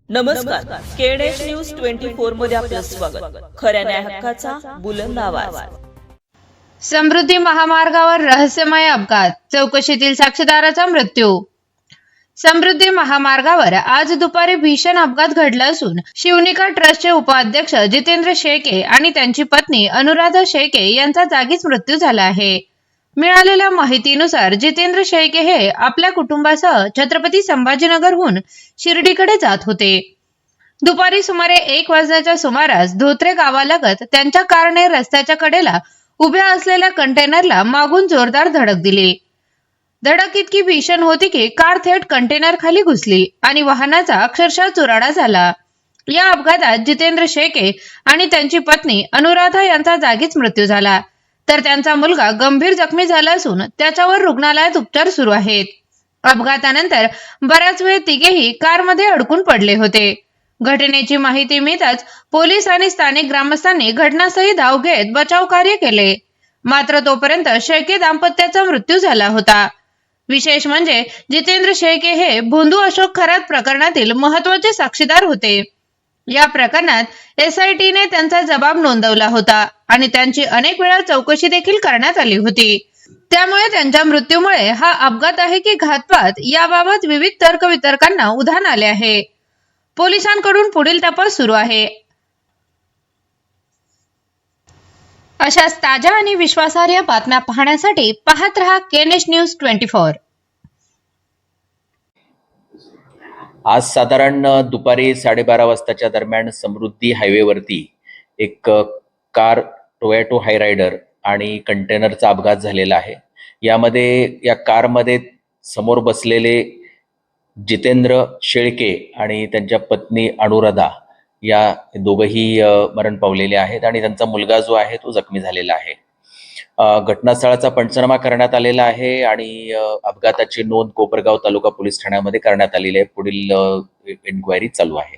नमस्कार. केडेश न्यूज 24 मध्ये आपलं स्वागत. खऱ्या न्याय हक्काचा बुलंद आवाज. समृद्धी महामार्गावर रहस्यमय अपघात, चौकशीतील साक्षीदाराचा मृत्यू. समृद्धी महामार्गावर आज दुपारी भीषण अपघात घडला असून शिवनिका ट्रस्टचे उपाध्यक्ष जितेंद्र शेळके आणि त्यांची पत्नी अनुराधा शेळके यांचा जागीच मृत्यू झाला आहे. मिळालेल्या माहितीनुसार जितेंद्र शेळके हे आपल्या कुटुंबासह छत्रपती संभाजीनगरहून शिर्डीकडे जात होते. दुपारी सुमारे 1 वाजण्याच्या सुमारास धोत्रे गावालगत त्यांच्या कारने रस्त्याच्या कडेला उभ्या असलेल्या कंटेनरला मागून जोरदार धडक दिली. धडक इतकी भीषण होती की कार थेट कंटेनर खाली घुसली आणि वाहनाचा अक्षरशः चुराडा झाला. या अपघातात जितेंद्र शेळके आणि त्यांची पत्नी अनुराधा यांचा जागीच मृत्यू झाला, तर त्यांचा मुलगा गंभीर जखमी झाला असून त्याच्यावर रुग्णालयात उपचार सुरू आहेत. अपघातानंतर बराच वेळ तिघेही कारमध्ये अडकून पडले होते. घटनेची माहिती मिळताच पोलीस आणि स्थानिक ग्रामस्थांनी घटनास्थळी धाव घेत बचाव कार्य केले. मात्र तोपर्यंत शेळके दाम्पत्याचा मृत्यू झाला होता. विशेष म्हणजे जितेंद्र शेळके हे भोंदू अशोक खरात प्रकरणातील महत्त्वाचे साक्षीदार होते. या प्रकरणात SITने त्यांचा जबाब नोंदवला होता आणि त्यांची अनेक वेळा चौकशी देखील करण्यात आली होती. त्यामुळे त्यांच्या मृत्यूमुळे हा अपघात आहे की घातपात याबाबत विविध तर्कवितर्कांना उधाण आले आहे. पोलिसांकडून पुढील तपास सुरू आहे. अशाच ताज्या आणि विश्वासार्ह बातम्या पाहण्यासाठी पाहत रहा केडेश न्यूज 24. आज साधारण दुपारी 12:30 वाजताच्या दरम्यान समृद्धी हायवेवरती एक कार टोयोटा हायरायडर आणि कंटेनरचा अपघात झालेला आहे. यामध्ये या कारमध्ये समोर बसलेले जितेंद्र शेळके आणि त्यांच्या पत्नी अनुराधा या दोघंही मरण पावलेले आहेत आणि त्यांचा मुलगा जो आहे तो जखमी झालेला आहे. घटनास्थळाचा पंचनामा करण्यात आलेला आहे आणि अपघाताची नोंद कोपरगाव तालुका पोलीस ठाण्यामध्ये करण्यात आलेली आहे. पुढील इन्क्वायरी चालू आहे.